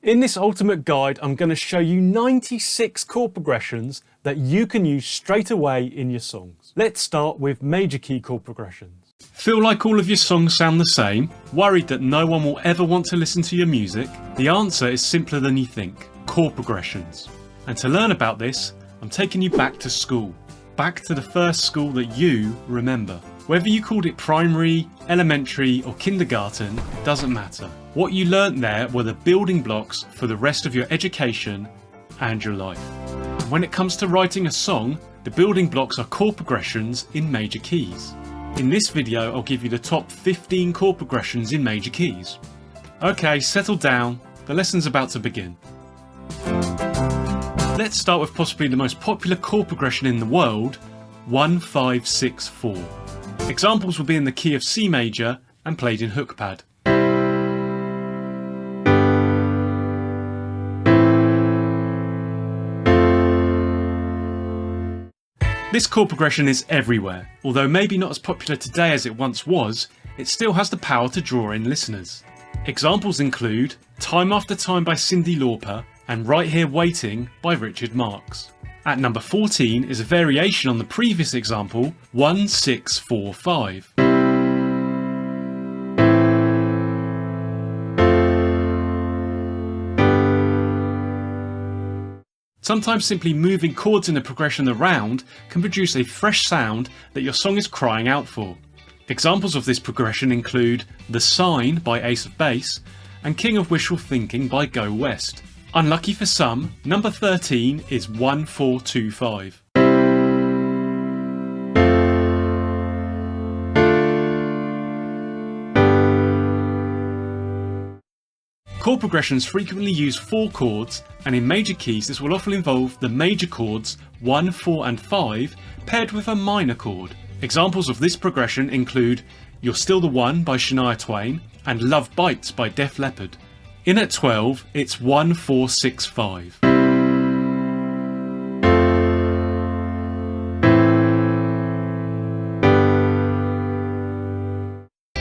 In this ultimate guide, I'm going to show you 96 chord progressions that you can use straight away in your songs. Let's start with major key chord progressions. Feel like all of your songs sound the same? Worried that no one will ever want to listen to your music? The answer is simpler than you think: chord progressions. And to learn about this, I'm taking you back to school. Back to the first school that you remember. Whether you called it primary, elementary or kindergarten, doesn't matter. What you learnt there were the building blocks for the rest of your education and your life. When it comes to writing a song, the building blocks are chord progressions in major keys. In this video, I'll give you the top 15 chord progressions in major keys. Okay, settle down, the lesson's about to begin. Let's start with possibly the most popular chord progression in the world, 1, 5, 6, 4. Examples will be in the key of C major and played in hook pad. This chord progression is everywhere. Although maybe not as popular today as it once was, it still has the power to draw in listeners. Examples include Time After Time by Cyndi Lauper and Right Here Waiting by Richard Marx. At number 14 is a variation on the previous example, 1, 6, 4, 5. Sometimes simply moving chords in a progression around can produce a fresh sound that your song is crying out for. Examples of this progression include The Sign by Ace of Base and King of Wishful Thinking by Go West. Unlucky for some, number 13 is 1, 4, 2, 5. Chord progressions frequently use 4 chords, and in major keys this will often involve the major chords 1, 4 and 5 paired with a minor chord. Examples of this progression include You're Still the One by Shania Twain and Love Bites by Def Leppard. In at 12, it's 1, 4, 6, 5.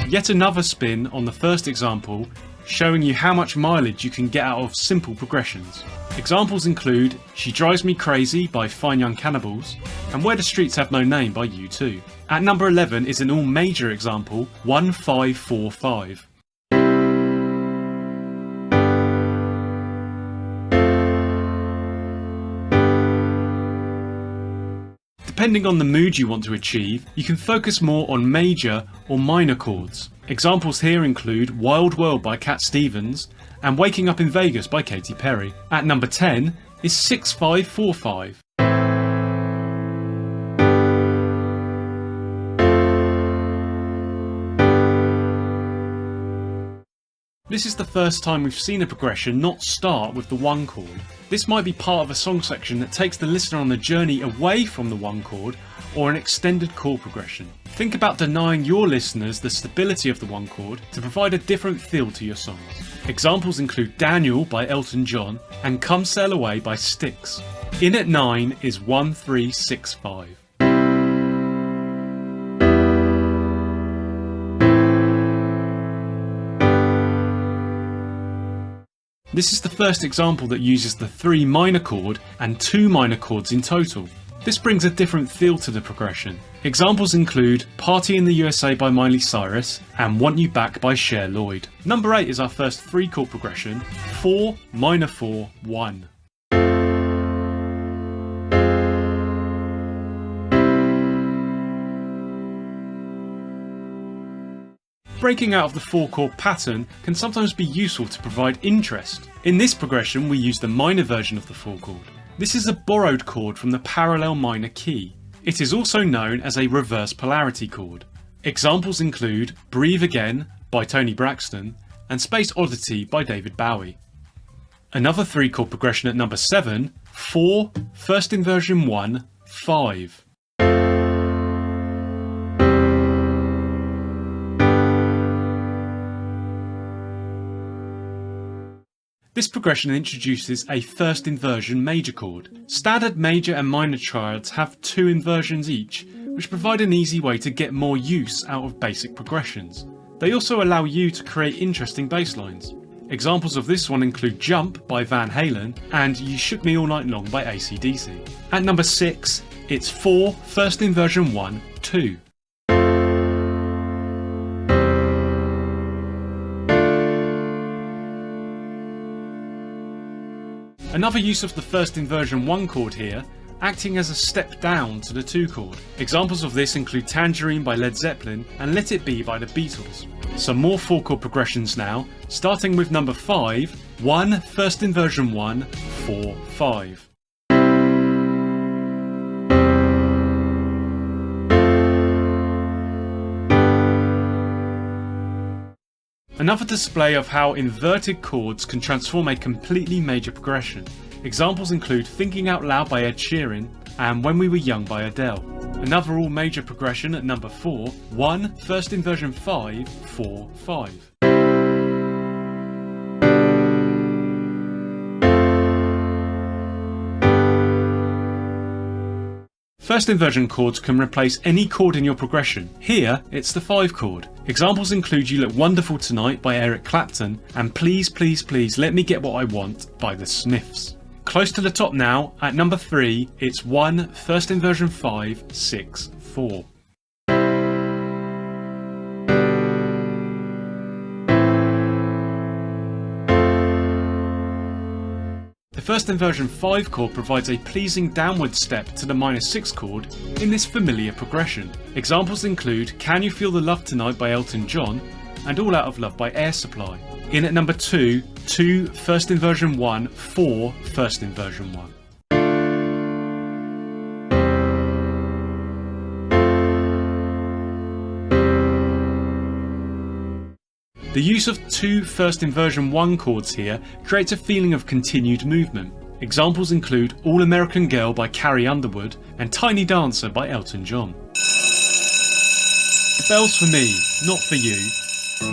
Yet another spin on the first example, showing you how much mileage you can get out of simple progressions. Examples include She Drives Me Crazy by Fine Young Cannibals and Where the Streets Have No Name by U2. At number 11 is an all major example, 1, 5, 4, 5. Depending on the mood you want to achieve, you can focus more on major or minor chords. Examples here include Wild World by Cat Stevens and Waking Up in Vegas by Katy Perry. At number 10 is 6, 5, 4, 5. This is the first time we've seen a progression not start with the 1 chord. This might be part of a song section that takes the listener on the journey away from the 1 chord or an extended chord progression. Think about denying your listeners the stability of the 1 chord to provide a different feel to your songs. Examples include Daniel by Elton John and Come Sail Away by Styx. In at 9 is 1, 3, 6, 5. This is the first example that uses the 3 minor chord and 2 minor chords in total. This brings a different feel to the progression. Examples include Party in the USA by Miley Cyrus and Want You Back by Cher Lloyd. Number 8 is our first 3 chord progression, 4, minor 4, 1. Breaking out of the 4 chord pattern can sometimes be useful to provide interest. In this progression we use the minor version of the 4 chord. This is a borrowed chord from the parallel minor key. It is also known as a reverse polarity chord. Examples include Breathe Again by Toni Braxton and Space Oddity by David Bowie. Another 3 chord progression at number 7, 4, first inversion 1, 5. This progression introduces a first inversion major chord. Standard major and minor triads have 2 inversions each, which provide an easy way to get more use out of basic progressions. They also allow you to create interesting bass lines. Examples of this one include Jump by Van Halen and You Shook Me All Night Long by AC/DC. At number 6, it's 4, first inversion 1, 2. Another use of the first inversion 1 chord here, acting as a step down to the 2 chord. Examples of this include Tangerine by Led Zeppelin and Let It Be by the Beatles. Some more 4 chord progressions now, starting with number 5, 1, first inversion 1, 4, 5. Another display of how inverted chords can transform a completely major progression. Examples include Thinking Out Loud by Ed Sheeran and When We Were Young by Adele. Another all major progression at number 4, 1, first inversion 5, 4, 5. First inversion chords can replace any chord in your progression. Here, it's the 5 chord. Examples include You Look Wonderful Tonight by Eric Clapton and Please Please Please Let Me Get What I Want by the Smiths. Close to the top now, at number 3, it's 1, first inversion 5, 6, 4. The first inversion 5 chord provides a pleasing downward step to the minor 6 chord in this familiar progression. Examples include Can You Feel the Love Tonight by Elton John and All Out of Love by Air Supply. In at number 2, 2, first inversion 1, 4, first inversion 1. The use of 2 first inversion 1 chords here creates a feeling of continued movement. Examples include All American Girl by Carrie Underwood and Tiny Dancer by Elton John. The bells for me, not for you.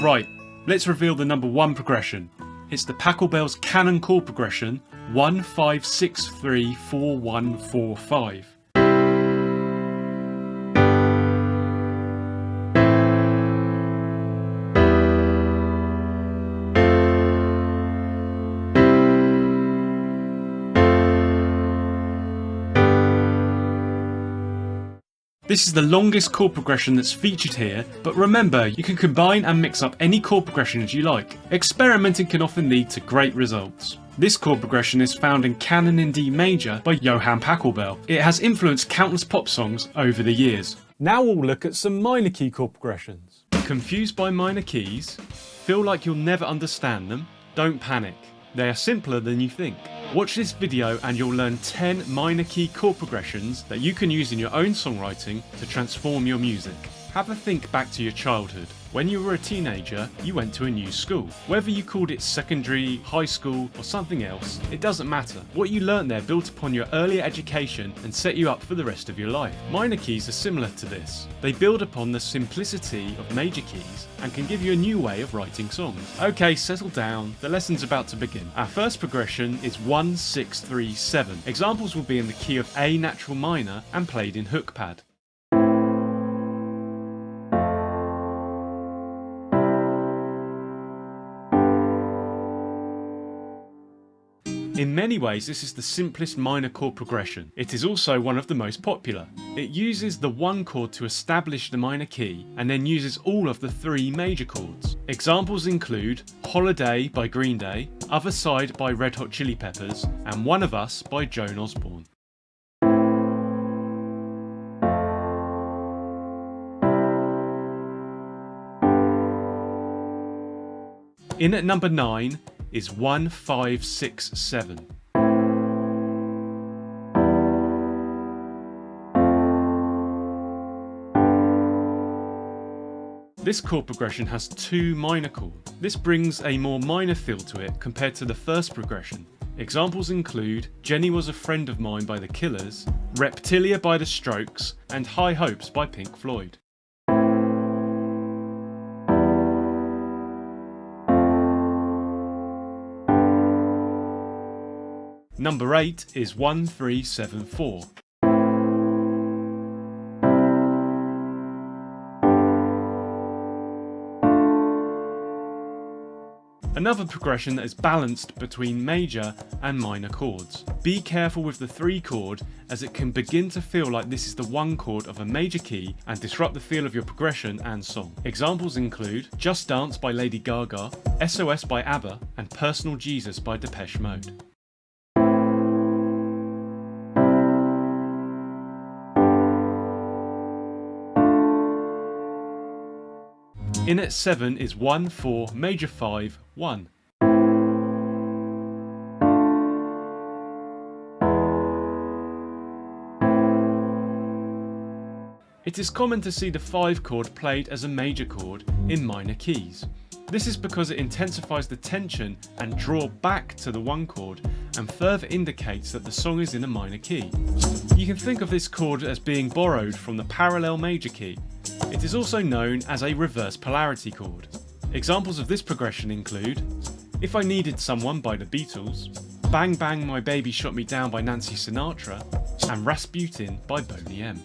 Right, let's reveal the number 1 progression. It's the Pachelbel's canon chord progression 1, 5, 6, 3, 4, 1, 4, 5. This is the longest chord progression that's featured here, but remember, you can combine and mix up any chord progression as you like. Experimenting can often lead to great results. This chord progression is found in Canon in D major by Johann Pachelbel. It has influenced countless pop songs over the years. Now we'll look at some minor key chord progressions. Confused by minor keys? Feel like you'll never understand them? Don't panic. They are simpler than you think. Watch this video and you'll learn 10 minor key chord progressions that you can use in your own songwriting to transform your music. Have a think back to your childhood. When you were a teenager, you went to a new school. Whether you called it secondary, high school, or something else, it doesn't matter. What you learnt there built upon your earlier education and set you up for the rest of your life. Minor keys are similar to this. They build upon the simplicity of major keys and can give you a new way of writing songs. Okay, settle down. The lesson's about to begin. Our first progression is 1, 6, 3, 7. Examples will be in the key of A natural minor and played in hook pad. In many ways, this is the simplest minor chord progression. It is also one of the most popular. It uses the 1 chord to establish the minor key and then uses all of the 3 major chords. Examples include Holiday by Green Day, Other Side by Red Hot Chili Peppers, and One of Us by Joan Osborne. In at number 9 is 1, 5, 6, 7. This chord progression has 2 minor chords. This brings a more minor feel to it compared to the first progression. Examples include Jenny Was a Friend of Mine by The Killers, Reptilia by The Strokes, and High Hopes by Pink Floyd. Number 8 is 1, 3, 7, 4. Another progression that is balanced between major and minor chords. Be careful with the 3 chord, as it can begin to feel like this is the 1 chord of a major key and disrupt the feel of your progression and song. Examples include Just Dance by Lady Gaga, SOS by ABBA, and Personal Jesus by Depeche Mode. In at 7 is 1, 4, major 5, 1. It is common to see the 5 chord played as a major chord in minor keys. This is because it intensifies the tension and draw back to the 1 chord and further indicates that the song is in a minor key. You can think of this chord as being borrowed from the parallel major key. It is also known as a reverse polarity chord. Examples of this progression include If I Needed Someone by the Beatles, Bang Bang My Baby Shot Me Down by Nancy Sinatra, and Rasputin by Boney M.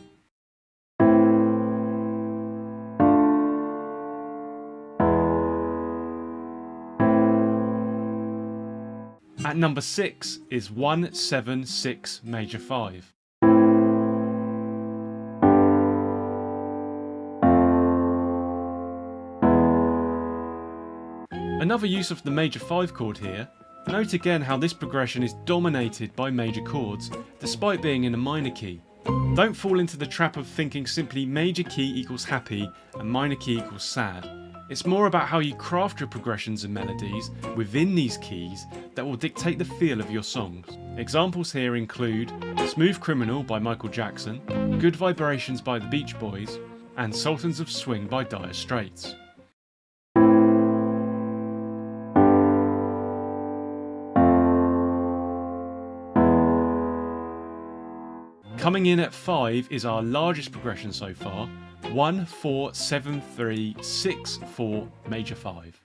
At number 6 is 1, 7, 6, major 5. Another use of the major 5 chord here. Note again how this progression is dominated by major chords, despite being in a minor key. Don't fall into the trap of thinking simply major key equals happy and minor key equals sad. It's more about how you craft your progressions and melodies within these keys that will dictate the feel of your songs. Examples here include Smooth Criminal by Michael Jackson, Good Vibrations by the Beach Boys, and Sultans of Swing by Dire Straits. Coming in at 5 is our largest progression so far, 1, 4, 7, 3, 6, 4, major 5.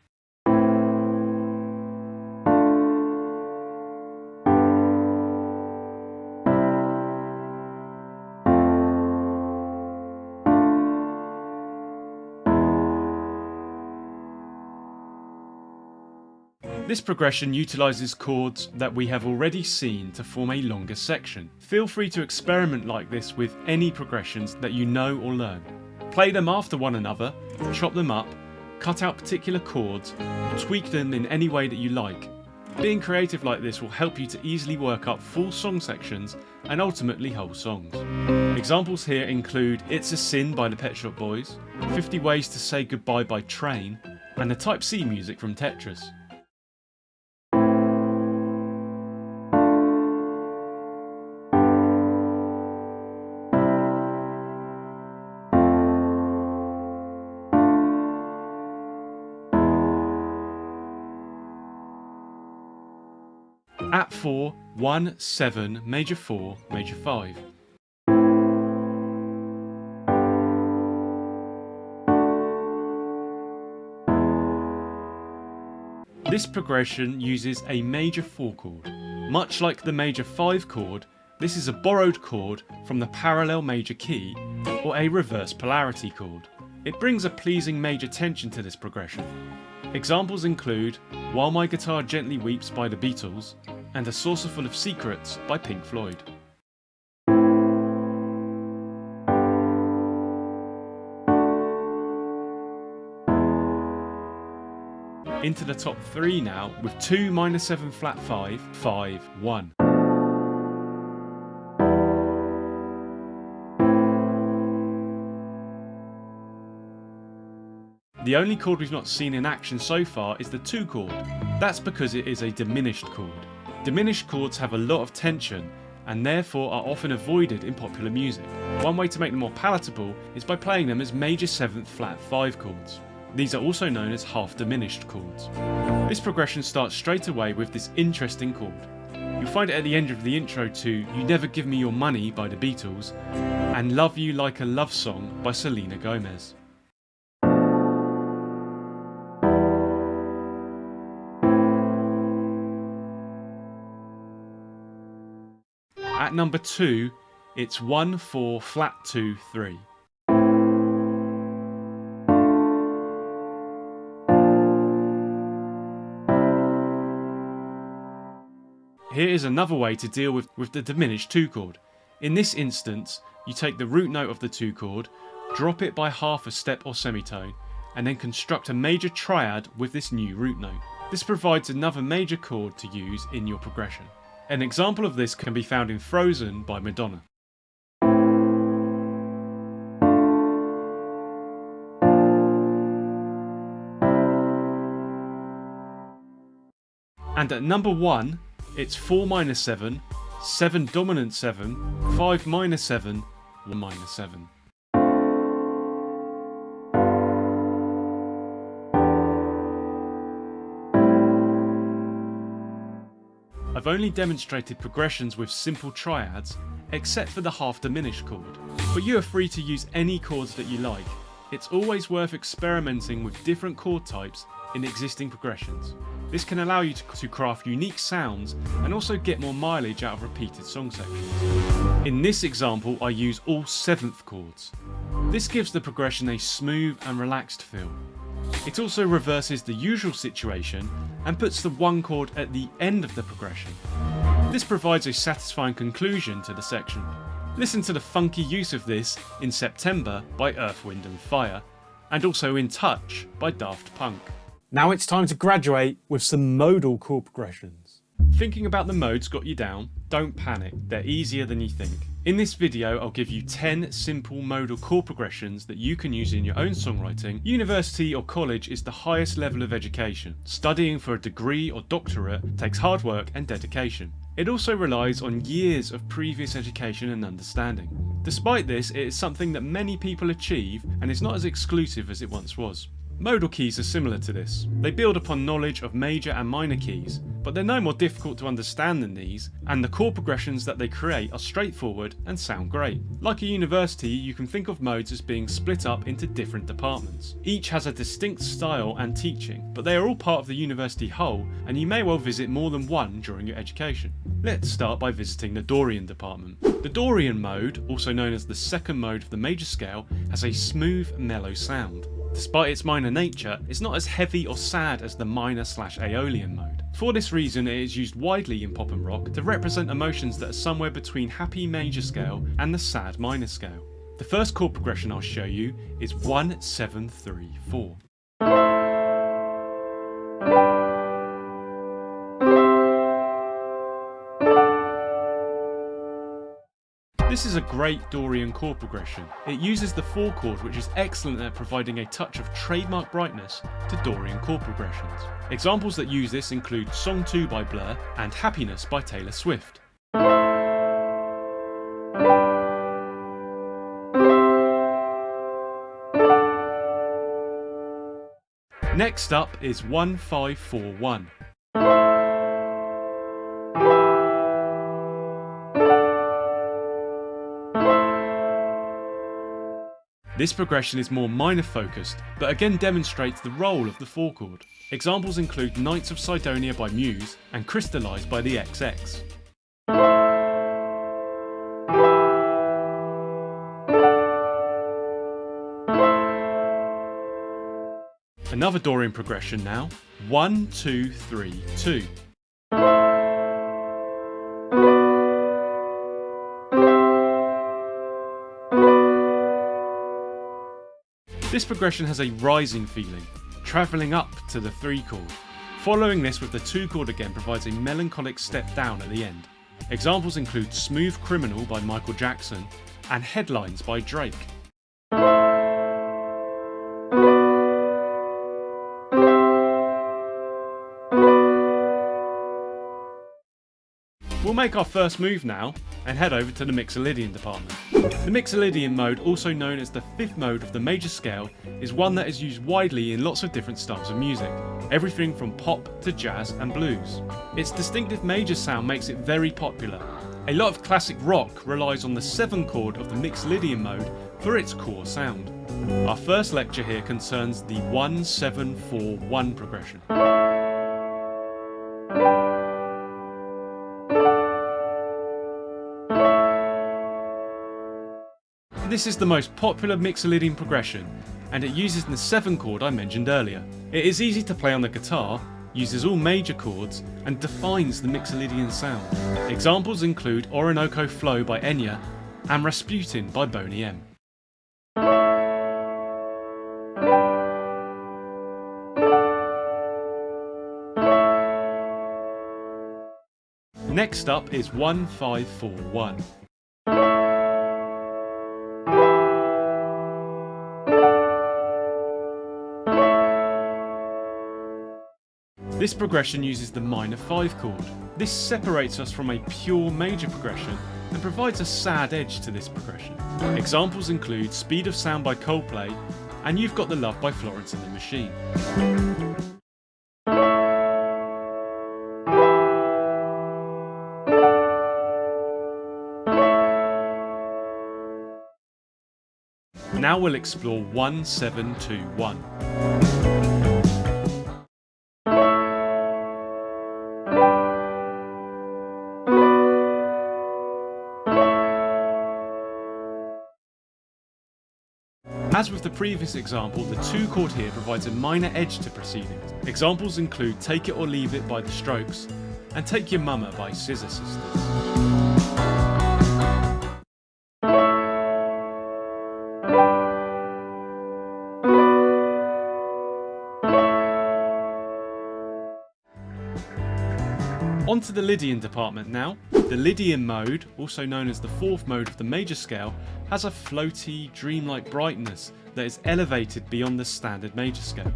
This progression utilises chords that we have already seen to form a longer section. Feel free to experiment like this with any progressions that you know or learn. Play them after one another, chop them up, cut out particular chords, or tweak them in any way that you like. Being creative like this will help you to easily work up full song sections and ultimately whole songs. Examples here include It's a Sin by the Pet Shop Boys, 50 Ways to Say Goodbye by Train, and the Type C music from Tetris. At 4, 1, 7, major 4, major 5. This progression uses a major 4 chord. Much like the major 5 chord, this is a borrowed chord from the parallel major key, or a reverse polarity chord. It brings a pleasing major tension to this progression. Examples include While My Guitar Gently Weeps by the Beatles, and A Saucerful of Secrets by Pink Floyd. Into the top 3 now with 2 minor 7 flat 5, 5, 1. The only chord we've not seen in action so far is the 2 chord. That's because it is a diminished chord. Diminished chords have a lot of tension and therefore are often avoided in popular music. One way to make them more palatable is by playing them as major 7th flat 5 chords. These are also known as half diminished chords. This progression starts straight away with this interesting chord. You'll find it at the end of the intro to You Never Give Me Your Money by the Beatles and Love You Like a Love Song by Selena Gomez. At number 2, it's 1, 4, flat 2, 3. Here is another way to deal with the diminished 2 chord. In this instance, you take the root note of the 2 chord, drop it by half a step or semitone, and then construct a major triad with this new root note. This provides another major chord to use in your progression. An example of this can be found in Frozen by Madonna. And at number 1, it's 4 minor 7, 7 dominant 7, 5 minor 7, 1 minor 7. I've only demonstrated progressions with simple triads, except for the half diminished chord, but you are free to use any chords that you like. It's always worth experimenting with different chord types in existing progressions. This can allow you to craft unique sounds and also get more mileage out of repeated song sections. In this example, I use all 7th chords. This gives the progression a smooth and relaxed feel. It also reverses the usual situation and puts the 1 chord at the end of the progression. This provides a satisfying conclusion to the section. Listen to the funky use of this in September by Earth, Wind and Fire, and also in Touch by Daft Punk. Now it's time to graduate with some modal chord progressions. Thinking about the modes got you down? Don't panic, they're easier than you think. In this video I'll give you 10 simple modal chord progressions that you can use in your own songwriting. University or college is the highest level of education. Studying for a degree or doctorate takes hard work and dedication. It also relies on years of previous education and understanding. Despite this, it is something that many people achieve and is not as exclusive as it once was. Modal keys are similar to this. They build upon knowledge of major and minor keys, but they're no more difficult to understand than these, and the chord progressions that they create are straightforward and sound great. Like a university, you can think of modes as being split up into different departments. Each has a distinct style and teaching, but they are all part of the university whole, and you may well visit more than one during your education. Let's start by visiting the Dorian department. The Dorian mode, also known as the 2nd mode of the major scale, has a smooth, mellow sound. Despite its minor nature, it's not as heavy or sad as the minor/Aeolian mode. For this reason, it is used widely in pop and rock to represent emotions that are somewhere between happy major scale and the sad minor scale. The first chord progression I'll show you is 1, 7, 3, 4. This is a great Dorian chord progression. It uses the 4 chord, which is excellent at providing a touch of trademark brightness to Dorian chord progressions. Examples that use this include Song 2 by Blur and Happiness by Taylor Swift. Next up is 1, 5, 4, 1. This progression is more minor focused, but again demonstrates the role of the 4 chord. Examples include Knights of Sidonia by Muse and Crystallize by the XX. Another Dorian progression now, 1, 2, 3, 2. This progression has a rising feeling, travelling up to the 3 chord. Following this with the 2 chord again provides a melancholic step down at the end. Examples include Smooth Criminal by Michael Jackson and Headlines by Drake. We'll make our first move now and head over to the Mixolydian department. The Mixolydian mode, also known as the 5th mode of the major scale, is one that is used widely in lots of different styles of music, everything from pop to jazz and blues. Its distinctive major sound makes it very popular. A lot of classic rock relies on the 7 chord of the Mixolydian mode for its core sound. Our first lecture here concerns the 1, 7, 4, 1 progression. This is the most popular Mixolydian progression, and it uses the 7 chord I mentioned earlier. It is easy to play on the guitar, uses all major chords and defines the Mixolydian sound. Examples include Orinoco Flow by Enya and Rasputin by Boney M. Next up is 1-5-4-1. This progression uses the minor 5 chord. This separates us from a pure major progression and provides a sad edge to this progression. Examples include Speed of Sound by Coldplay and You've Got the Love by Florence and the Machine. Now we'll explore 1-7-2-1. As with the previous example, the 2 chord here provides a minor edge to proceedings. Examples include Take It or Leave It by The Strokes and Take Your Mama by Scissor Sisters. On to the Lydian department now. The Lydian mode, also known as the 4th mode of the major scale, has a floaty, dreamlike brightness that is elevated beyond the standard major scale.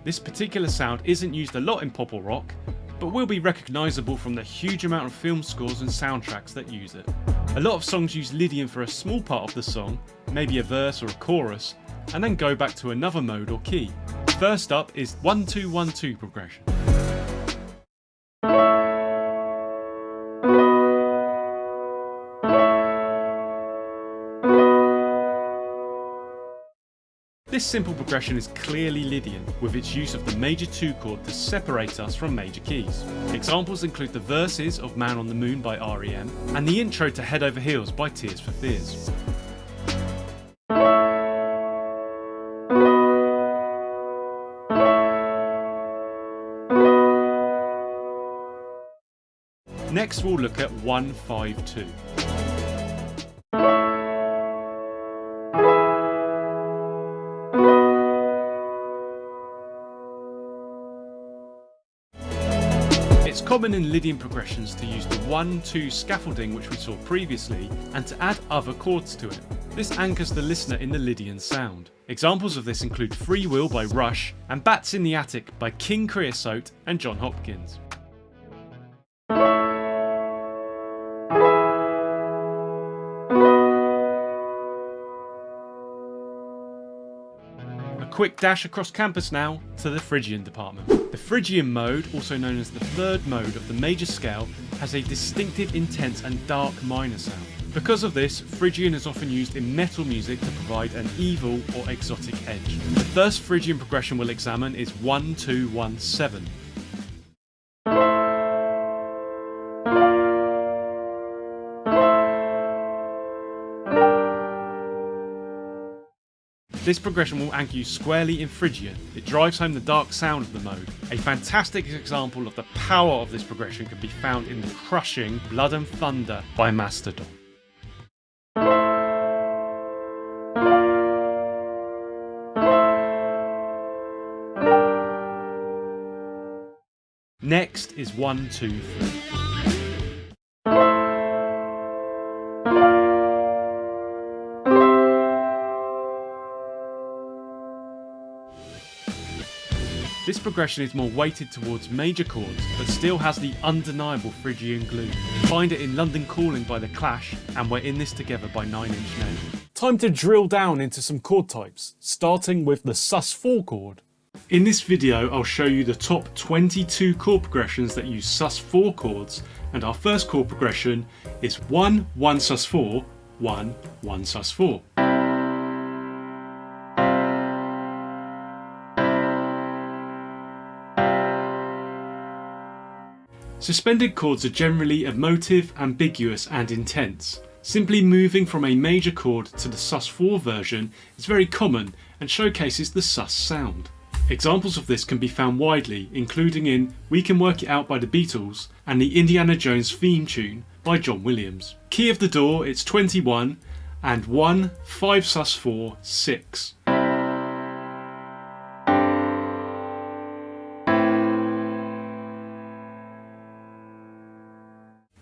This particular sound isn't used a lot in pop or rock, but will be recognisable from the huge amount of film scores and soundtracks that use it. A lot of songs use Lydian for a small part of the song, maybe a verse or a chorus, and then go back to another mode or key. First up is 1-2-1-2 progression. This simple progression is clearly Lydian, with its use of the major 2 chord to separate us from major keys. Examples include the verses of Man on the Moon by R.E.M. and the intro to Head Over Heels by Tears for Fears. Next we'll look at 1-5-2. It's common in Lydian progressions to use the 1-2 scaffolding which we saw previously and to add other chords to it. This anchors the listener in the Lydian sound. Examples of this include Free Will by Rush and Bats in the Attic by King Creosote and John Hopkins. Quick dash across campus now to the Phrygian department. The Phrygian mode, also known as the 3rd mode of the major scale, has a distinctive, intense and dark minor sound. Because of this, Phrygian is often used in metal music to provide an evil or exotic edge. The first Phrygian progression we'll examine is 1-2-1-7. This progression will anchor you squarely in Phrygian. It drives home the dark sound of the mode. A fantastic example of the power of this progression can be found in the crushing Blood and Thunder by Mastodon. Next is 1-2-3. This progression is more weighted towards major chords, but still has the undeniable Phrygian glue. Find it in London Calling by The Clash, and We're In This Together by 9 Inch Nails. Time to drill down into some chord types, starting with the sus4 chord. In this video, I'll show you the top 22 chord progressions that use sus4 chords, and our first chord progression is 1-1-sus4, 1-1-sus4. Suspended chords are generally emotive, ambiguous and intense. Simply moving from a major chord to the sus4 version is very common and showcases the sus sound. Examples of this can be found widely, including in We Can Work It Out by the Beatles and the Indiana Jones theme tune by John Williams. Key of the Door, it's 21 and 1, 5 sus4, 6.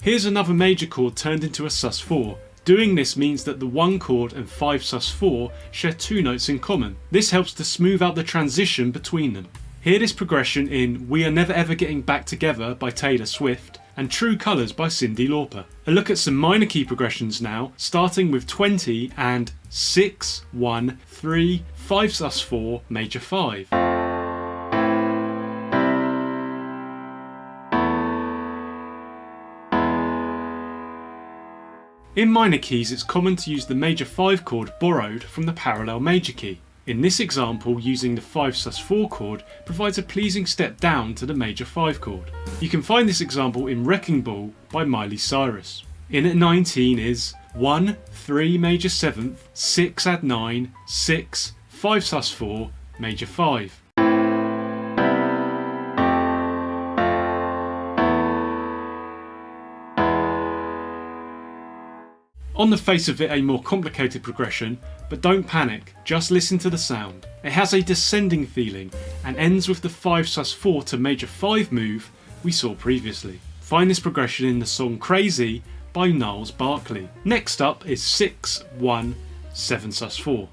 Here's another major chord turned into a sus4. Doing this means that the 1 chord and 5 sus4 share 2 notes in common. This helps to smooth out the transition between them. Hear this progression in We Are Never Ever Getting Back Together by Taylor Swift and True Colours by Cyndi Lauper. A look at some minor key progressions now, starting with 20 and 6, 1, 3, 5 sus4, major 5. In minor keys, it's common to use the major 5 chord borrowed from the parallel major key. In this example, using the 5 sus4 chord provides a pleasing step down to the major 5 chord. You can find this example in Wrecking Ball by Miley Cyrus. In at 19 is 1, 3 major 7th, 6 add 9, 6, 5 sus4, major 5. On the face of it, a more complicated progression, but don't panic, just listen to the sound. It has a descending feeling and ends with the 5 sus4 to major 5 move we saw previously. Find this progression in the song Crazy by Niles Barkley. Next up is 6, 1, 7 sus4.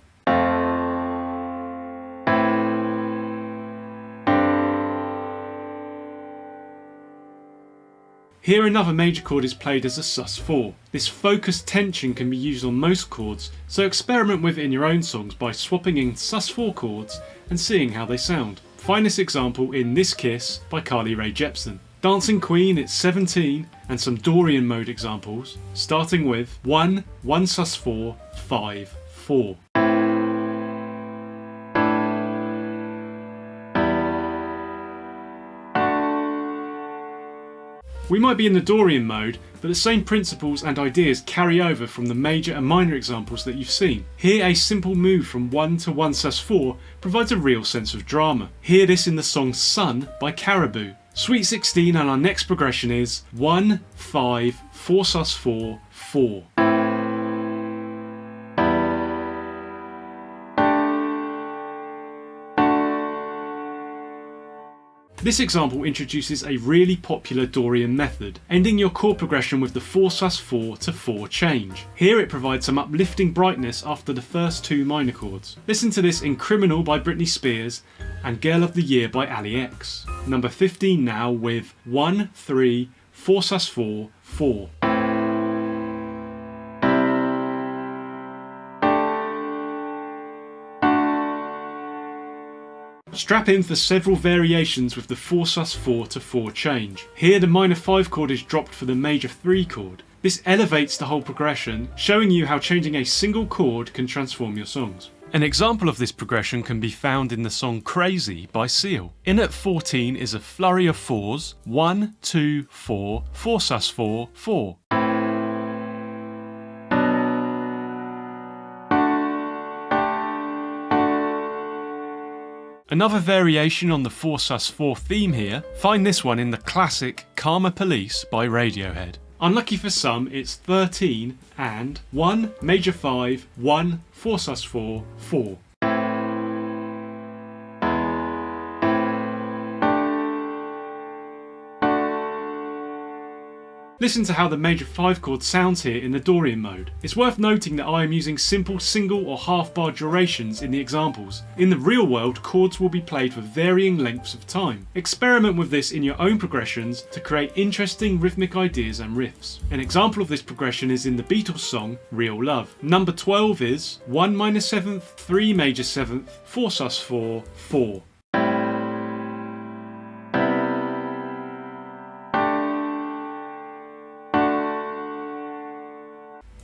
Here another major chord is played as a sus4. This focused tension can be used on most chords, so experiment with it in your own songs by swapping in sus4 chords and seeing how they sound. Find this example in This Kiss by Carly Rae Jepsen. Dancing Queen, it's 17, and some Dorian mode examples, starting with 1, 1 sus4, 5, 4. We might be in the Dorian mode, but the same principles and ideas carry over from the major and minor examples that you've seen. Here a simple move from 1 to 1 sus4 provides a real sense of drama. Hear this in the song Sun by Caribou. Sweet 16, and our next progression is 1, 5, 4 sus4, 4. This example introduces a really popular Dorian method, ending your chord progression with the 4 sus4 to 4 change. Here it provides some uplifting brightness after the first 2 minor chords. Listen to this in Criminal by Britney Spears and Girl of the Year by Ali X. Number 15 now with 1, 3, 4 sus4, 4. Strap in for several variations with the 4 sus4 to 4 change. Here the minor 5 chord is dropped for the major 3 chord. This elevates the whole progression, showing you how changing a single chord can transform your songs. An example of this progression can be found in the song Crazy by Seal. In at 14 is a flurry of 4s, 1, 2, 4, 4 sus4, 4. Another variation on the 4 sus4 theme here, find this one in the classic Karma Police by Radiohead. Unlucky for some, it's 13 and 1, major 5, 1, 4 sus4, 4. Listen to how the major 5 chord sounds here in the Dorian mode. It's worth noting that I am using simple single or half bar durations in the examples. In the real world, chords will be played for varying lengths of time. Experiment with this in your own progressions to create interesting rhythmic ideas and riffs. An example of this progression is in the Beatles song Real Love. Number 12 is 1 minor 7th, 3 major 7th, 4 sus4, 4.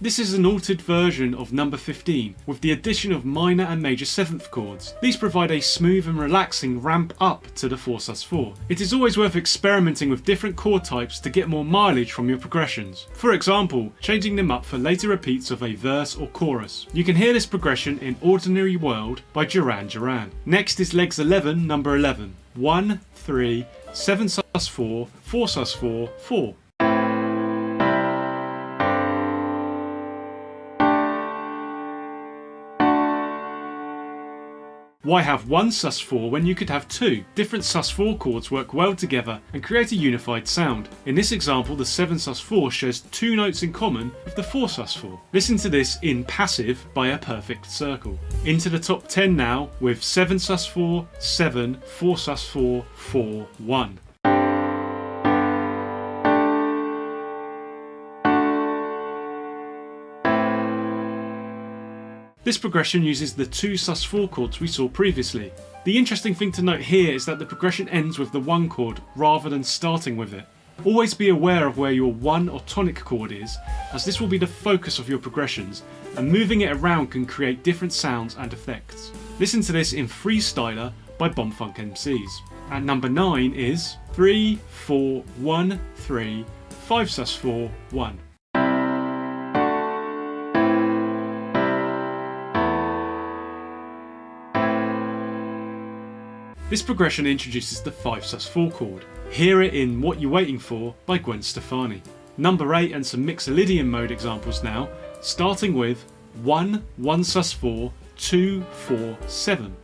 This is an altered version of number 15 with the addition of minor and major 7th chords. These provide a smooth and relaxing ramp up to the 4sus4. It is always worth experimenting with different chord types to get more mileage from your progressions. For example, changing them up for later repeats of a verse or chorus. You can hear this progression in Ordinary World by Duran Duran. Next is legs 11, number 11. 1, 3, 7sus4, 4sus4, 4. Why have one sus4 when you could have two? Different sus4 chords work well together and create a unified sound. In this example, the 7sus4 shares two notes in common with the 4sus4. Listen to this in passive by a perfect circle. Into the top 10 now with 7sus4, 7, 4sus4, 4, 1. This progression uses the two sus4 chords we saw previously. The interesting thing to note here is that the progression ends with the 1 chord rather than starting with it. Always be aware of where your 1 or tonic chord is, as this will be the focus of your progressions, and moving it around can create different sounds and effects. Listen to this in Freestyler by Bomb Funk MCs. At number 9 is 3, 4, 1, 3, 5sus4, 1. This progression introduces the 5sus4 chord. Hear it in What You Waiting For by Gwen Stefani. Number 8 and some Mixolydian mode examples now, starting with 1, 1sus4, 2, 4, 7.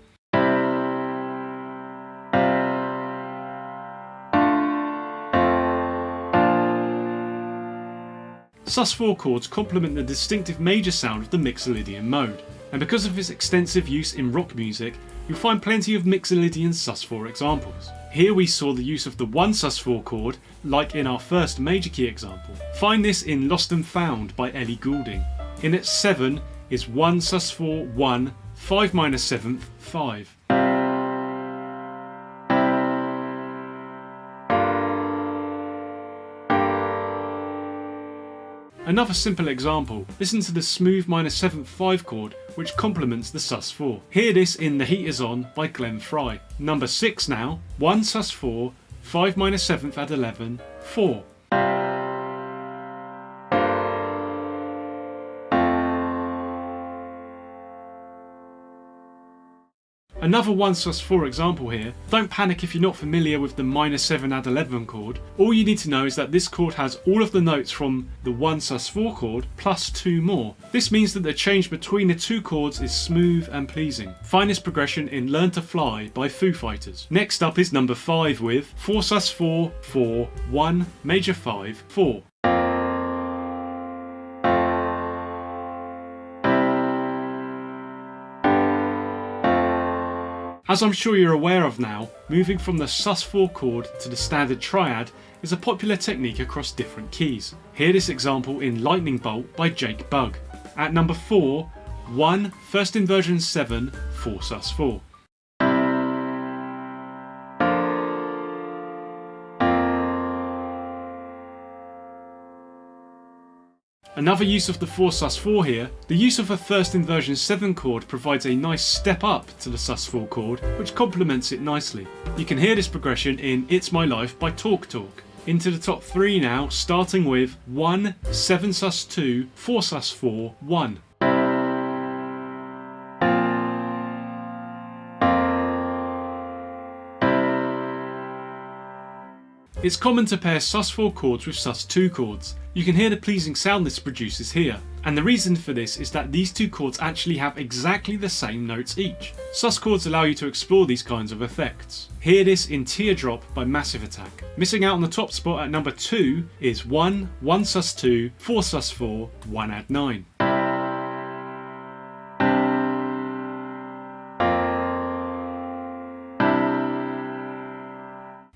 Sus4 chords complement the distinctive major sound of the Mixolydian mode, and because of its extensive use in rock music, you'll find plenty of Mixolydian sus4 examples. Here we saw the use of the 1 sus4 chord, like in our first major key example. Find this in Lost and Found by Ellie Goulding. In its 7 is 1 sus4, 1, 5 minor 7th, 5. Another simple example, listen to the smooth minor 7th 5 chord which complements the sus4. Hear this in The Heat Is On by Glenn Frey. Number 6 now, 1 sus4, 5 minor 7th at 11, 4. Another 1 sus4 example here. Don't panic if you're not familiar with the minor 7 add 11 chord. All you need to know is that this chord has all of the notes from the 1 sus4 chord plus 2 more. This means that the change between the two chords is smooth and pleasing. Find this progression in Learn to Fly by Foo Fighters. Next up is number 5 with 4 sus4, 4, 1, major 5, 4. As I'm sure you're aware of now, moving from the sus4 chord to the standard triad is a popular technique across different keys. Hear this example in Lightning Bolt by Jake Bugg. At number 4, 1, first inversion 7, 4 sus4. Another use of the 4 sus4 here, the use of a first inversion 7 chord provides a nice step up to the sus4 chord which complements it nicely. You can hear this progression in It's My Life by Talk Talk. Into the top 3 now, starting with 1, 7 sus2, 4 sus4, 1. It's common to pair sus4 chords with sus2 chords. You can hear the pleasing sound this produces here, and the reason for this is that these two chords actually have exactly the same notes each. Sus chords allow you to explore these kinds of effects. Hear this in Teardrop by Massive Attack. Missing out on the top spot at number 2 is 1, 1 sus2, 4 sus4, 1 add 9.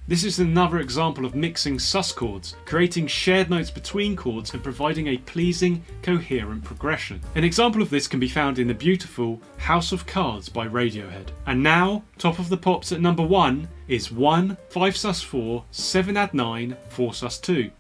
This is another example of mixing sus chords, creating shared notes between chords and providing a pleasing, coherent progression. An example of this can be found in the beautiful House of Cards by Radiohead. And now, top of the pops at number 1 is 1, 5 sus4, 7 add 9, 4 sus2.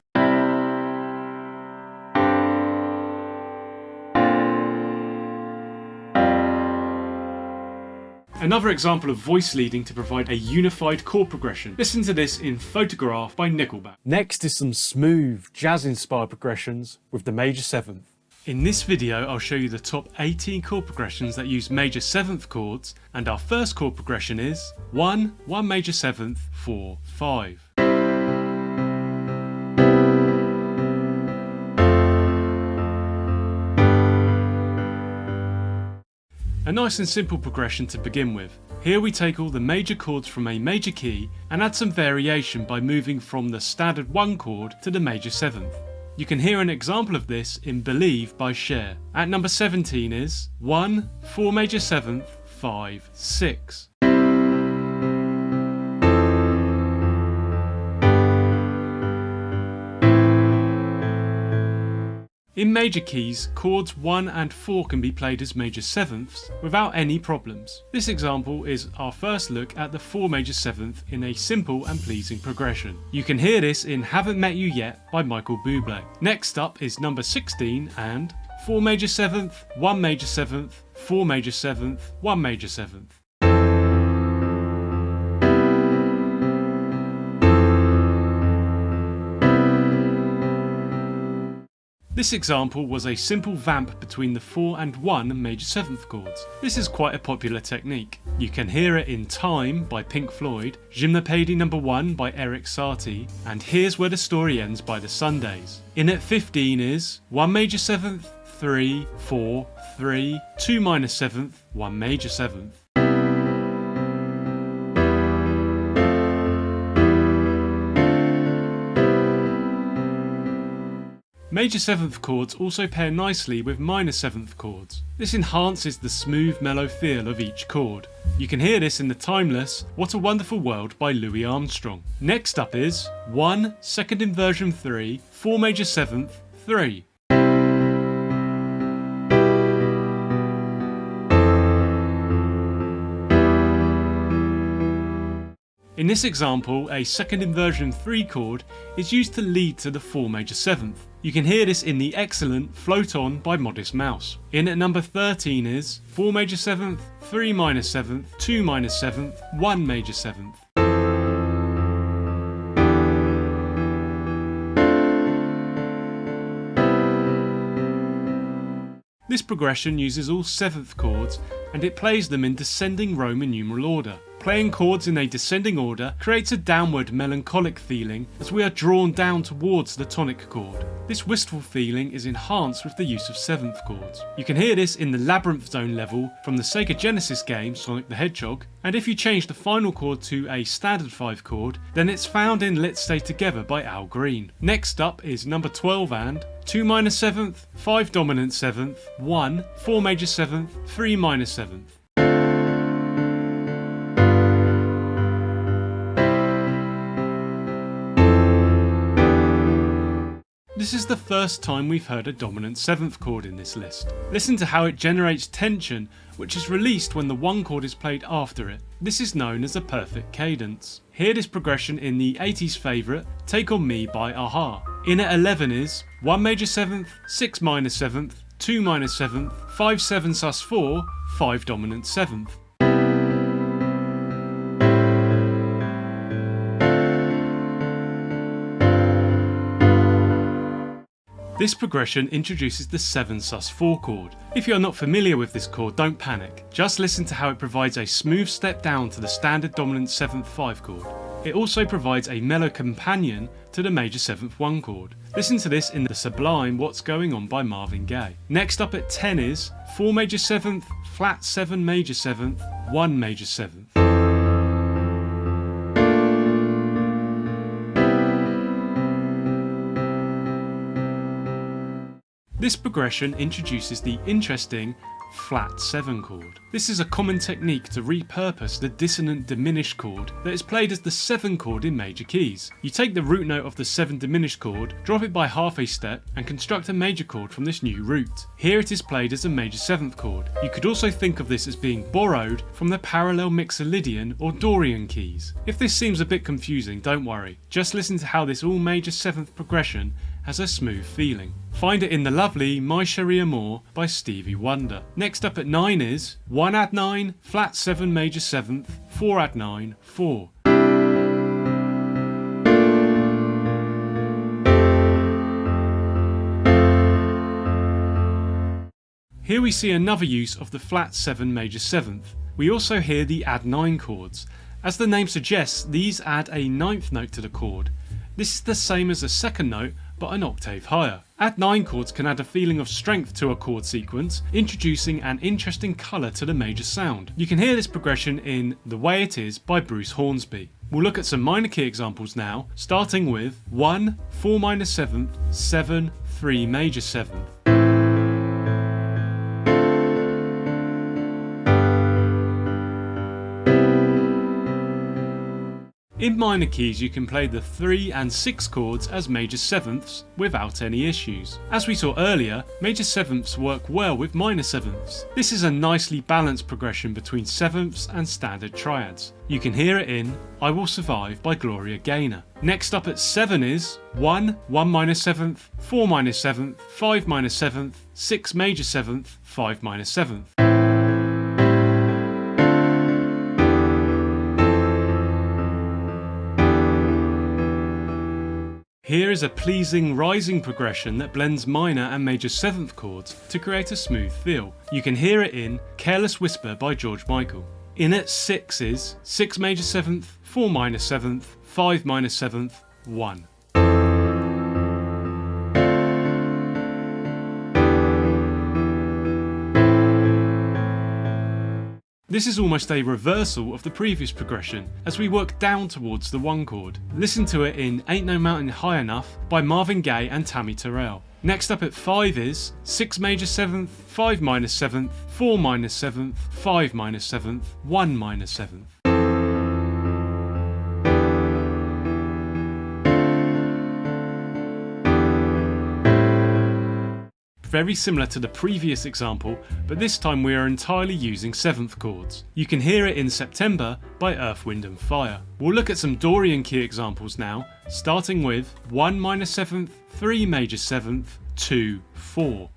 Another example of voice leading to provide a unified chord progression. Listen to this in Photograph by Nickelback. Next is some smooth, jazz-inspired progressions with the major 7th. In this video, I'll show you the top 18 chord progressions that use major 7th chords, and our first chord progression is 1, 1 major 7th, 4, 5. A nice and simple progression to begin with. Here we take all the major chords from a major key and add some variation by moving from the standard 1 chord to the major 7th. You can hear an example of this in Believe by Cher. At number 17 is 1, 4 major 7th, 5, 6. In major keys, chords 1 and 4 can be played as major 7ths without any problems. This example is our first look at the 4 major 7th in a simple and pleasing progression. You can hear this in Haven't Met You Yet by Michael Bublé. Next up is number 16 and 4 major 7th, 1 major 7th, 4 major 7th, 1 major 7th. This example was a simple vamp between the 4 and 1 major 7th chords. This is quite a popular technique. You can hear it in Time by Pink Floyd, Gymnopédie No. 1 by Eric Satie, and Here's Where the Story Ends by the Sundays. In at 15 is 1 major 7th, 3, 4, 3, 2 minor 7th, 1 major 7th. Major 7th chords also pair nicely with minor 7th chords. This enhances the smooth, mellow feel of each chord. You can hear this in the timeless What a Wonderful World by Louis Armstrong. Next up is 1, second inversion 3, 4 major 7th, 3. In this example, a second inversion 3 chord is used to lead to the 4 major 7th. You can hear this in the excellent Float On by Modest Mouse. In at number 13 is 4 major 7th, 3 minor 7th, 2 minor 7th, 1 major 7th. This progression uses all 7th chords and it plays them in descending Roman numeral order. Playing chords in a descending order creates a downward melancholic feeling as we are drawn down towards the tonic chord. This wistful feeling is enhanced with the use of 7th chords. You can hear this in the Labyrinth Zone level from the Sega Genesis game Sonic the Hedgehog, and if you change the final chord to a standard 5 chord, then it's found in Let's Stay Together by Al Green. Next up is number 12 and 2 minor 7th, 5 dominant 7th, 1, 4 major 7th, 3 minor 7th. This is the first time we've heard a dominant 7th chord in this list. Listen to how it generates tension, which is released when the 1 chord is played after it. This is known as a perfect cadence. Hear this progression in the 80s favourite Take On Me by a-ha. In at 11 is 1 major 7th, 6 minor 7th, 2 minor 7th, 5 7 sus 4, 5 dominant 7th. This progression introduces the 7 sus 4 chord. If you are not familiar with this chord, don't panic. Just listen to how it provides a smooth step down to the standard dominant 7th 5 chord. It also provides a mellow companion to the major 7th 1 chord. Listen to this in the sublime What's Going On by Marvin Gaye. Next up at 10 is 4 major 7th, flat 7 major 7th, 1 major 7th. This progression introduces the interesting flat 7 chord. This is a common technique to repurpose the dissonant diminished chord that is played as the 7 chord in major keys. You take the root note of the 7 diminished chord, drop it by half a step and construct a major chord from this new root. Here it is played as a major 7th chord. You could also think of this as being borrowed from the parallel Mixolydian or Dorian keys. If this seems a bit confusing, don't worry. Just listen to how this all major 7th progression has a smooth feeling. Find it in the lovely My Cherie Amour by Stevie Wonder. Next up at 9 is 1 add 9, flat 7 major 7th, 4 add 9, 4. Here we see another use of the flat 7 major 7th. We also hear the add 9 chords. As the name suggests, these add a 9th note to the chord. This is the same as a second note, but an octave higher. Add 9 chords can add a feeling of strength to a chord sequence, introducing an interesting colour to the major sound. You can hear this progression in The Way It Is by Bruce Hornsby. We'll look at some minor key examples now, starting with 1, 4 minor 7th, 7, 3 major 7th. In minor keys you can play the 3 and 6 chords as major 7ths without any issues. As we saw earlier, major 7ths work well with minor 7ths. This is a nicely balanced progression between 7ths and standard triads. You can hear it in I Will Survive by Gloria Gaynor. Next up at 7 is 1, 1 minor 7th, 4 minor 7th, 5 minor 7th, 6 major 7th, 5 minor 7th. Here is a pleasing rising progression that blends minor and major 7th chords to create a smooth feel. You can hear it in Careless Whisper by George Michael. In at 6 is 6 major 7th, 4 minor 7th, 5 minor 7th, 1. This is almost a reversal of the previous progression, as we work down towards the 1 chord. Listen to it in Ain't No Mountain High Enough by Marvin Gaye and Tammy Terrell. Next up at 5 is 6 major 7th, 5 minor 7th, 4 minor 7th, 5 minor 7th, 1 minor 7th. Very similar to the previous example, but this time we are entirely using 7th chords. You can hear it in September by Earth, Wind and Fire. We'll look at some Dorian key examples now, starting with 1 minor 7th, 3 major 7th, 2, 4.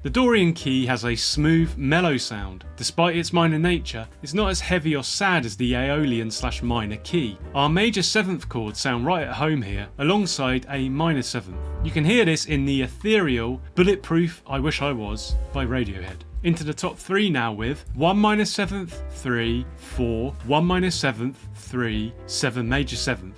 The Dorian key has a smooth, mellow sound. Despite its minor nature, it's not as heavy or sad as the Aeolian/minor key. Our major 7th chords sound right at home here, alongside a minor 7th. You can hear this in the ethereal, bulletproof I Wish I Was by Radiohead. Into the top 3 now with 1 minor 7th, 3, 4, 1 minor 7th, 3, 7 major 7th.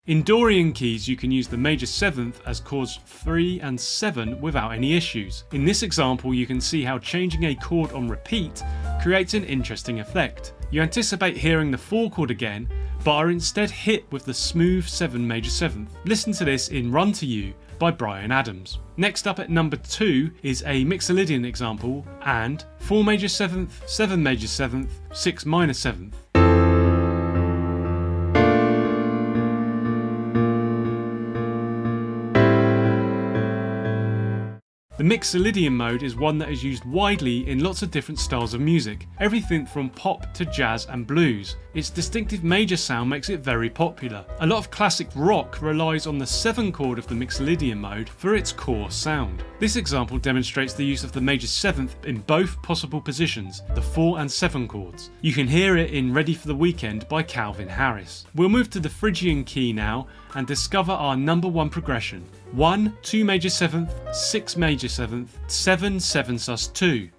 In Dorian keys you can use the major 7th as chords 3 and 7 without any issues. In this example you can see how changing a chord on repeat creates an interesting effect. You anticipate hearing the 4 chord again, but are instead hit with the smooth 7 major 7th. Listen to this in Run to You by Bryan Adams. Next up at number 2 is a Mixolydian example and 4 major 7th, 7 major 7th, 6 minor 7th. The Mixolydian mode is one that is used widely in lots of different styles of music, everything from pop to jazz and blues. Its distinctive major sound makes it very popular. A lot of classic rock relies on the 7 chord of the Mixolydian mode for its core sound. This example demonstrates the use of the major 7th in both possible positions, the 4 and 7 chords. You can hear it in Ready for the Weekend by Calvin Harris. We'll move to the Phrygian key now and discover our number 1 progression. 1, 2 major 7th, 6 major 7th, 7, 7 sus 2.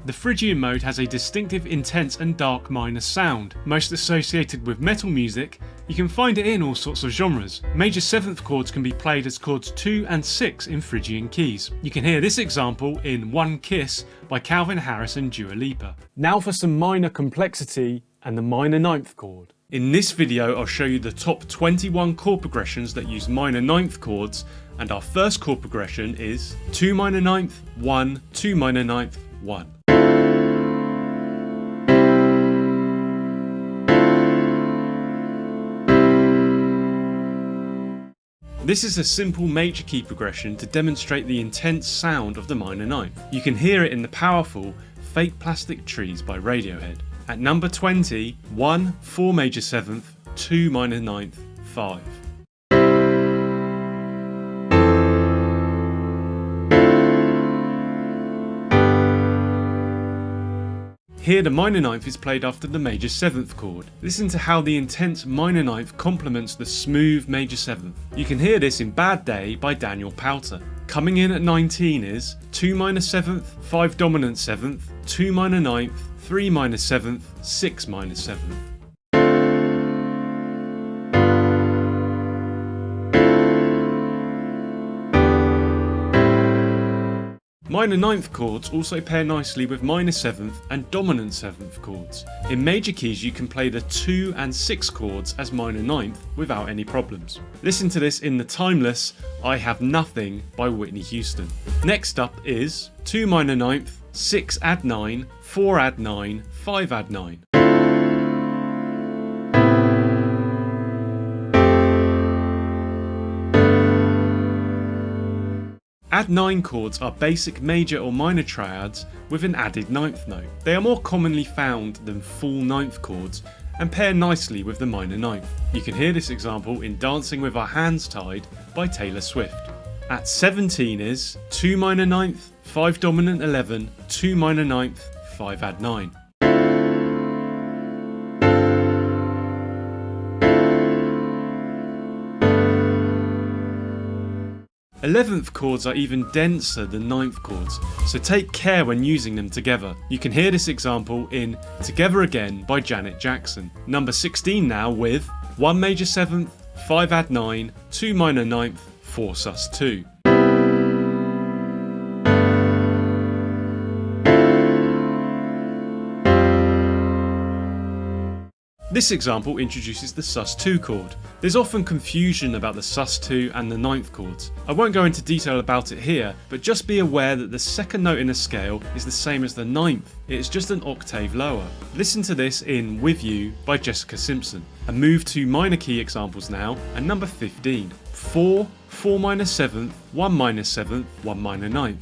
The Phrygian mode has a distinctive, intense and dark minor sound. Most associated with metal music, you can find it in all sorts of genres. Major 7th chords can be played as chords 2 and 6 in Phrygian keys. You can hear this example in One Kiss by Calvin Harris and Dua Lipa. Now for some minor complexity and the minor 9th chord. In this video I'll show you the top 21 chord progressions that use minor 9th chords, and our first chord progression is 2 minor 9th, 1, 2 minor 9th, 1. This is a simple major key progression to demonstrate the intense sound of the minor ninth. You can hear it in the powerful Fake Plastic Trees by Radiohead. At number 20, 1, 4 major 7th, 2 minor ninth, 5. Here the minor ninth is played after the major 7th chord. Listen to how the intense minor ninth complements the smooth major 7th. You can hear this in Bad Day by Daniel Powter. Coming in at 19 is 2 minor 7th, 5 dominant 7th, 2 minor ninth, 3 minor 7th, 6 minor 7th. Minor ninth chords also pair nicely with minor 7th and dominant 7th chords. In major keys you can play the 2 and 6 chords as minor ninth without any problems. Listen to this in the timeless I Have Nothing by Whitney Houston. Next up is 2 minor ninth, 6 add 9, 4 add 9, 5 add 9. Add 9 chords are basic major or minor triads with an added ninth note. They are more commonly found than full ninth chords and pair nicely with the minor ninth. You can hear this example in Dancing with Our Hands Tied by Taylor Swift. At 17 is 2 minor ninth, 5 dominant 11, 2 minor ninth, 5 add 9. 11th chords are even denser than 9th chords, so take care when using them together. You can hear this example in Together Again by Janet Jackson. Number 16 now with 1 major 7th, 5 add 9, 2 minor 9th, 4 sus 2. This example introduces the sus2 chord. There's often confusion about the sus2 and the 9th chords. I won't go into detail about it here, but just be aware that the second note in a scale is the same as the 9th. It is just an octave lower. Listen to this in With You by Jessica Simpson. And move to minor key examples now, and number 15. 4, 4 minor 7th, 1 minor 7th, 1 minor 9th.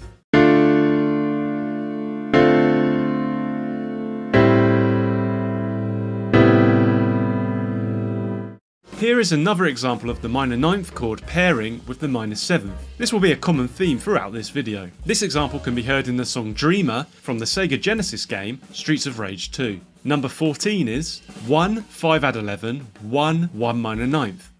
Here is another example of the minor 9th chord pairing with the minor 7th. This will be a common theme throughout this video. This example can be heard in the song Dreamer from the Sega Genesis game Streets of Rage 2. Number 14 is 1, 5 add 11, 1, 1 minor 9th.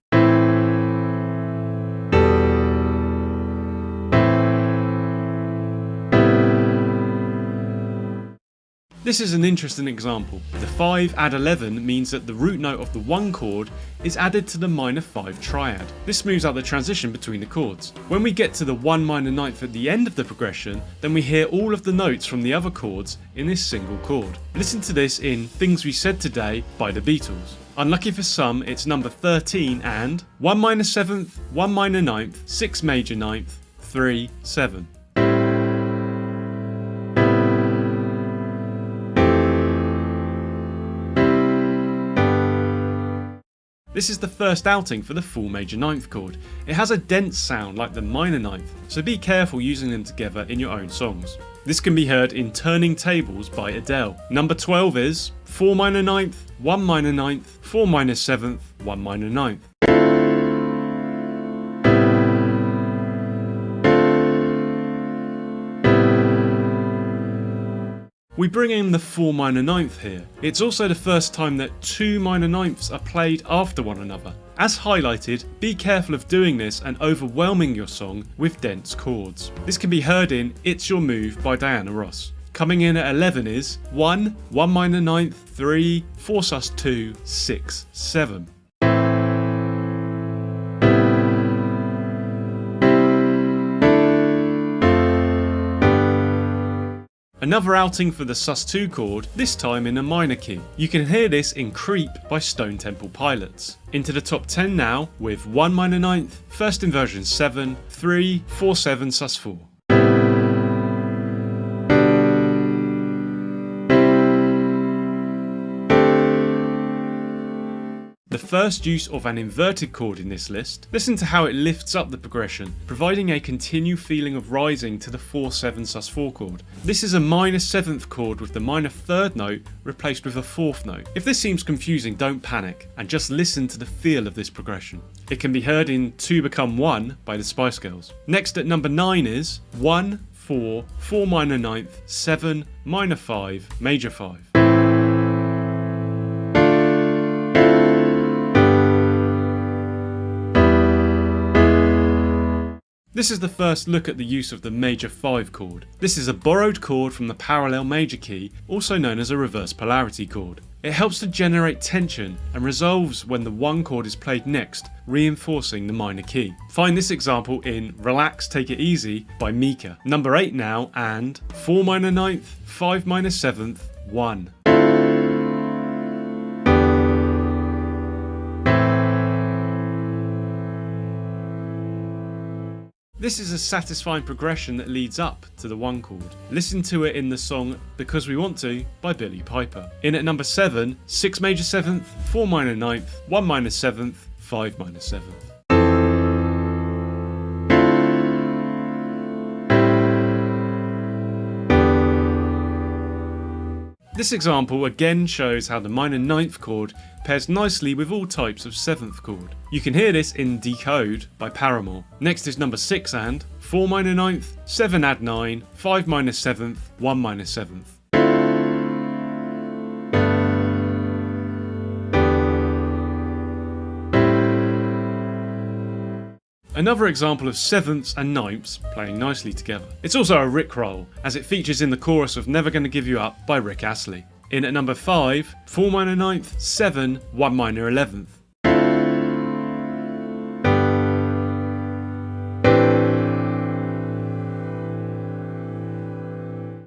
This is an interesting example. The 5 add 11 means that the root note of the 1 chord is added to the minor 5 triad. This smooths out the transition between the chords. When we get to the 1 minor 9th at the end of the progression, then we hear all of the notes from the other chords in this single chord. Listen to this in Things We Said Today by the Beatles. Unlucky for some, it's number 13 and 1 minor 7th, 1 minor 9th, 6 major 9th, 3, 7. This is the first outing for the full major 9th chord. It has a dense sound like the minor 9th, so be careful using them together in your own songs. This can be heard in Turning Tables by Adele. Number 12 is 4 minor 9th, 1 minor 9th, 4 minor 7th, 1 minor 9th. We bring in the 4 minor 9th here. It's also the first time that 2 minor 9ths are played after one another. As highlighted, be careful of doing this and overwhelming your song with dense chords. This can be heard in It's Your Move by Diana Ross. Coming in at 11 is 1, 1 minor 9th, 3, 4 sus 2, 6, 7. Another outing for the sus2 chord, this time in a minor key. You can hear this in Creep by Stone Temple Pilots. Into the top 10 now with 1 minor 9th, first inversion 7, 3, 4 7 sus 4. The first use of an inverted chord in this list. Listen to how it lifts up the progression, providing a continued feeling of rising to the 4/7 sus4 chord. This is a minor 7th chord with the minor 3rd note replaced with a 4th note. If this seems confusing, don't panic and just listen to the feel of this progression. It can be heard in Two Become One by the Spice Girls. Next at number 9 is 1, 4, 4 minor 9th, 7, minor 5, major 5. This is the first look at the use of the major 5 chord. This is a borrowed chord from the parallel major key, also known as a reverse polarity chord. It helps to generate tension and resolves when the 1 chord is played next, reinforcing the minor key. Find this example in Relax, Take It Easy by Mika. Number 8 now, and 4 minor 9th, 5 minor 7th, 1. This is a satisfying progression that leads up to the 1 chord. Listen to it in the song Because We Want To by Billy Piper. In at number 7, 6 major 7th, 4 minor 9th, 1 minor 7th, 5 minor 7th. This example again shows how the minor 9th chord pairs nicely with all types of 7th chord. You can hear this in Decode by Paramore. Next is number 6 and 4 minor 9th, 7 add 9, 5 minor 7th, 1 minor 7th. Another example of 7ths and 9ths playing nicely together. It's also a Rickroll, as it features in the chorus of Never Gonna Give You Up by Rick Astley. In at number 5, 4 minor 9th, 7, 1 minor 11th.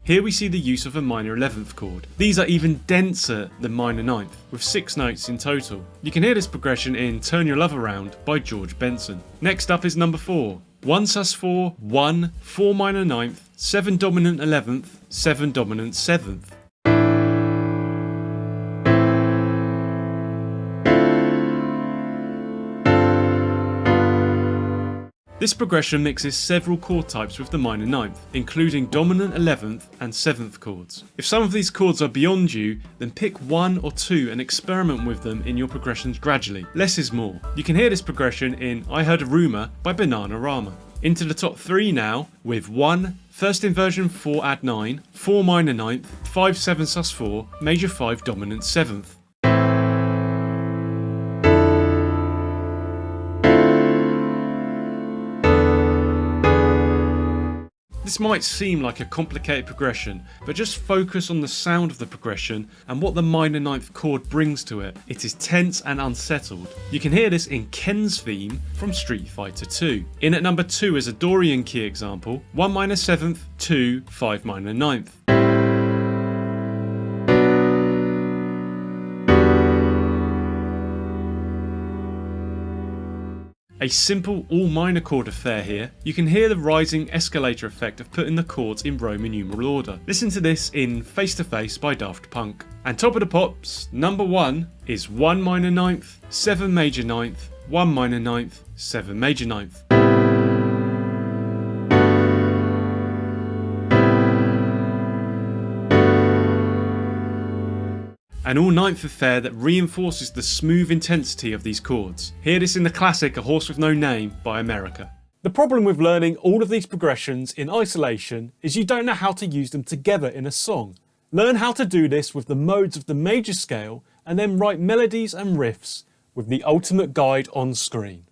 Here we see the use of a minor 11th chord. These are even denser than minor 9th, with 6 notes in total. You can hear this progression in Turn Your Love Around by George Benson. Next up is number 4. 1 sus4, 1, 4 minor 9th, 7 dominant 11th, 7 dominant 7th. This progression mixes several chord types with the minor 9th, including dominant 11th and 7th chords. If some of these chords are beyond you, then pick 1 or 2 and experiment with them in your progressions gradually. Less is more. You can hear this progression in I Heard a Rumour by Bananarama. Into the top 3 now, with 1, first inversion 4 add 9, 4 minor 9th, 5 7 sus4, major 5 dominant 7th. This might seem like a complicated progression, but just focus on the sound of the progression and what the minor 9th chord brings to it. It is tense and unsettled. You can hear this in Ken's theme from Street Fighter 2. In at number 2 is a Dorian key example, 1 minor 7th, 2, 5 minor 9th. A simple all minor chord affair here. You can hear the rising escalator effect of putting the chords in Roman numeral order. Listen to this in Face to Face by Daft Punk. And top of the pops, number 1 is 1 minor 9th, 7 major 9th, 1 minor 9th, 7 major 9th. An all 9th affair that reinforces the smooth intensity of these chords. Hear this in the classic A Horse With No Name by America. The problem with learning all of these progressions in isolation is you don't know how to use them together in a song. Learn how to do this with the modes of the major scale and then write melodies and riffs with the ultimate guide on screen.